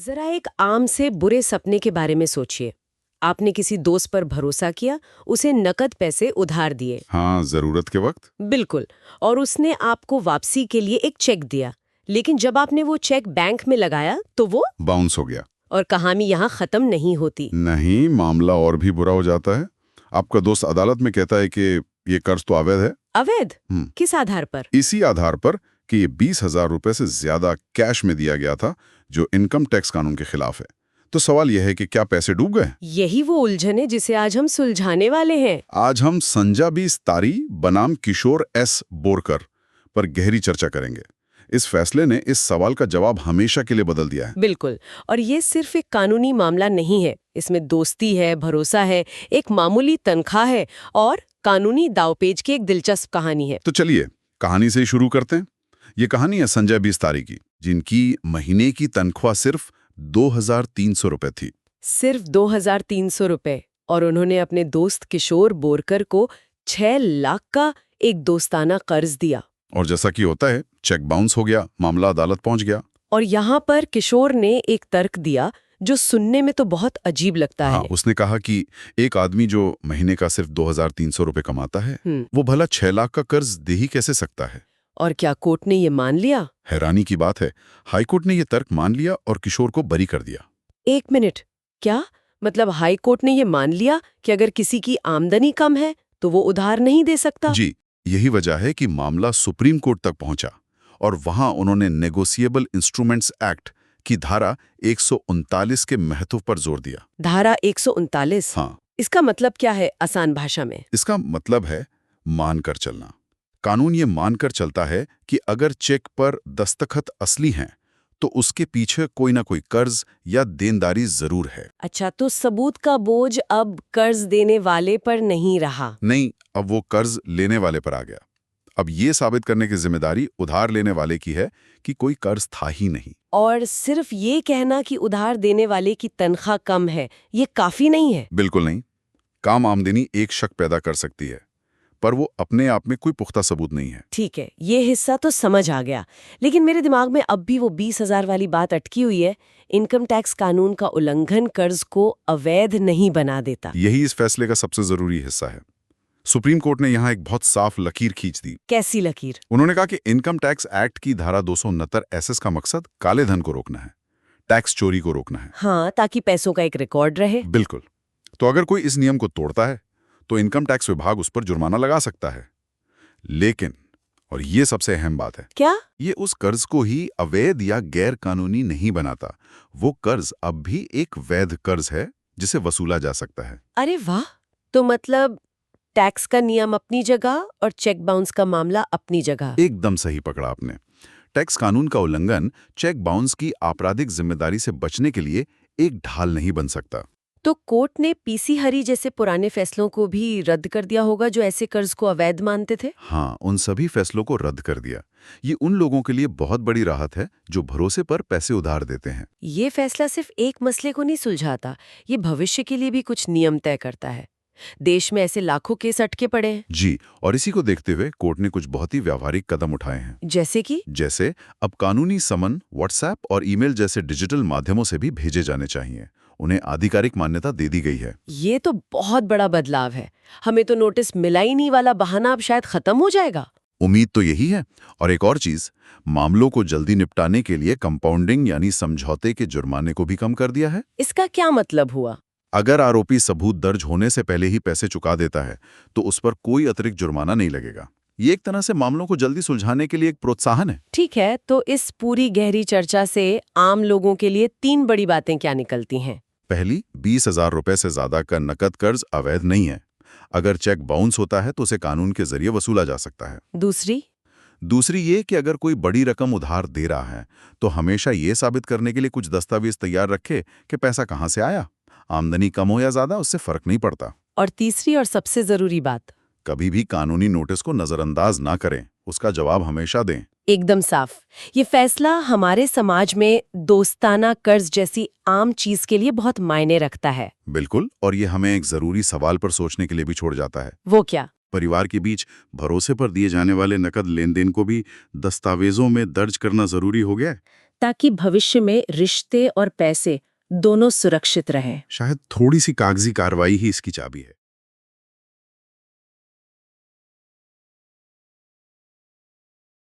जरा एक आम से बुरे सपने के बारे में सोचिए। आपने किसी दोस्त पर भरोसा किया, उसे नकद पैसे उधार दिए। हाँ, जरूरत के वक्त। बिल्कुल। और उसने आपको वापसी के लिए एक चेक दिया, लेकिन जब आपने वो चेक बैंक में लगाया तो वो बाउंस हो गया। और कहानी यहाँ खत्म नहीं होती। नहीं, मामला और भी बुरा हो जाता है। आपका दोस्त अदालत में कहता है कि ये कर्ज तो अवैध है। अवैध? किस आधार पर? इसी आधार पर कि ये 20,000 रुपए से ज्यादा कैश में दिया गया था, जो इनकम टैक्स कानून के खिलाफ है। तो सवाल यह है कि क्या पैसे डूब गए? यही वो उलझन है जिसे आज हम सुलझाने वाले हैं। आज हम संजाबी तारी बनाम किशोर एस बोरकर पर गहरी चर्चा करेंगे। इस फैसले ने इस सवाल का जवाब हमेशा के लिए बदल दिया है। बिल्कुल। और ये सिर्फ एक कानूनी मामला नहीं है, इसमें दोस्ती है, भरोसा है, एक मामूली तनख्वाह है और कानूनी दावपेच की एक दिलचस्प कहानी है। तो चलिए कहानी से ही शुरू करते हैं। ये कहानी है संजय बिस्तारी की, जिनकी महीने की तनख्वाह सिर्फ 2,300 रुपए थी। सिर्फ 2,300 रुपए। और उन्होंने अपने दोस्त किशोर बोरकर को 6 लाख का एक दोस्ताना कर्ज दिया। और जैसा कि होता है, चेक बाउंस हो गया, मामला अदालत पहुंच गया। और यहाँ पर किशोर ने एक तर्क दिया जो सुनने में तो बहुत अजीब लगता है। उसने कहा कि एक आदमी जो महीने का सिर्फ 2,300 रुपए कमाता है, वो भला 6 लाख का कर्ज दे ही कैसे सकता है? और क्या कोर्ट ने ये मान लिया? हैरानी की बात है, हाईकोर्ट ने ये तर्क मान लिया और किशोर को बरी कर दिया। एक मिनट, क्या मतलब हाईकोर्ट ने ये मान लिया कि अगर किसी की आमदनी कम है तो वो उधार नहीं दे सकता? जी, यही वजह है कि मामला सुप्रीम कोर्ट तक पहुंचा और वहां उन्होंने नेगोशिएबल इंस्ट्रूमेंट्स एक्ट की धारा 139 के महत्व पर जोर दिया। धारा 139? हाँ। इसका मतलब क्या है आसान भाषा में? इसका मतलब है मानकर चलना। कानून ये मानकर चलता है कि अगर चेक पर दस्तखत असली हैं, तो उसके पीछे कोई ना कोई कर्ज या देनदारी जरूर है। अच्छा, तो सबूत का बोझ अब कर्ज देने वाले पर नहीं रहा? नहीं, अब वो कर्ज लेने वाले पर आ गया। अब ये साबित करने की जिम्मेदारी उधार लेने वाले की है कि कोई कर्ज था ही नहीं। और सिर्फ ये कहना कि उधार देने वाले की तनख्वाह कम है, ये काफी नहीं है? बिल्कुल नहीं। कम आमदनी एक शक पैदा कर सकती है, पर वो अपने आप में कोई पुख्ता सबूत नहीं है। ठीक है, ये हिस्सा तो समझ आ गया, लेकिन मेरे दिमाग में अब भी वो 20,000 वाली बात अटकी हुई है। इनकम टैक्स कानून का उल्लंघन कर्ज को अवैध नहीं बना देता। यही इस फैसले का सबसे जरूरी हिस्सा है। सुप्रीम कोर्ट ने यहाँ एक बहुत साफ लकीर खींच दी। कैसी लकीर? उन्होंने कहा कि इनकम टैक्स एक्ट की धारा 269 एसएस का मकसद काले धन को रोकना है, टैक्स चोरी को रोकना है। हाँ, ताकि पैसों का एक रिकॉर्ड रहे। बिल्कुल। तो अगर कोई इस नियम को तोड़ता है तो इनकम टैक्स विभाग उस पर जुर्माना लगा सकता है। लेकिन, और ये सबसे अहम बात है, क्या? ये उस कर्ज को ही अवैध या गैर कानूनी नहीं बनाता। वो कर्ज अब भी एक वैध कर्ज है जिसे वसूला जा सकता है। अरे वाह! तो मतलब टैक्स का नियम अपनी जगह और चेक बाउंस का मामला अपनी जगह। एकदम सही पकड़ा आपने। टैक्स कानून का उल्लंघन चेक बाउंस की आपराधिक जिम्मेदारी से बचने के लिए एक ढाल नहीं बन सकता। तो कोर्ट ने पीसी हरी जैसे पुराने फैसलों को भी रद्द कर दिया होगा जो ऐसे कर्ज को अवैध मानते थे? हाँ, उन सभी फैसलों को रद्द कर दिया। ये उन लोगों के लिए बहुत बड़ी राहत है जो भरोसे पर पैसे उधार देते हैं। ये फैसला सिर्फ एक मसले को नहीं सुलझाता, ये भविष्य के लिए भी कुछ नियम तय करता है। देश में ऐसे लाखों केस अटके पड़े हैं। जी, और इसी को देखते हुए कोर्ट ने कुछ बहुत ही व्यावहारिक कदम उठाए हैं। जैसे कि? जैसे अब कानूनी समन व्हाट्सएप और ईमेल जैसे डिजिटल माध्यमों से भी भेजे जाने चाहिए। उन्हें आधिकारिक मान्यता दे दी गई है। ये तो बहुत बड़ा बदलाव है। हमें तो नोटिस मिला ही नहीं वाला बहाना अब शायद खत्म हो जाएगा। उम्मीद तो यही है। और एक और चीज, मामलों को जल्दी निपटाने के लिए कंपाउंडिंग यानी समझौते के जुर्माने को भी कम कर दिया है। इसका क्या मतलब हुआ? अगर आरोपी सबूत दर्ज होने से पहले ही पैसे चुका देता है तो उस पर कोई अतिरिक्त जुर्माना नहीं लगेगा। ये एक तरह से मामलों को जल्दी सुलझाने के लिए एक प्रोत्साहन है। ठीक है, तो इस पूरी गहरी चर्चा से आम लोगों के लिए 3 बड़ी बातें क्या निकलती हैं? पहली, 20,000 रुपए से ज्यादा का नकद कर्ज अवैध नहीं है। अगर चेक बाउंस होता है तो उसे कानून के जरिए वसूला जा सकता है। दूसरी ये कि अगर कोई बड़ी रकम उधार दे रहा है तो हमेशा ये साबित करने के लिए कुछ दस्तावेज तैयार रखे कि पैसा कहाँ से आया। आमदनी कम हो या ज्यादा, उससे फर्क नहीं पड़ता। और तीसरी और सबसे जरूरी बात, कभी भी कानूनी नोटिस को नजरअंदाज ना करें, उसका जवाब हमेशा दें। एकदम साफ। ये फैसला हमारे समाज में दोस्ताना कर्ज जैसी आम चीज के लिए बहुत मायने रखता है। बिल्कुल, और ये हमें एक जरूरी सवाल पर सोचने के लिए भी छोड़ जाता है। वो क्या? परिवार के बीच भरोसे पर दिए जाने वाले नकद लेन देन को भी दस्तावेजों में दर्ज करना जरूरी हो गया है। ताकि भविष्य में रिश्ते और पैसे दोनों सुरक्षित रहें। शायद थोड़ी सी कागजी कार्रवाई ही इसकी चाबी है।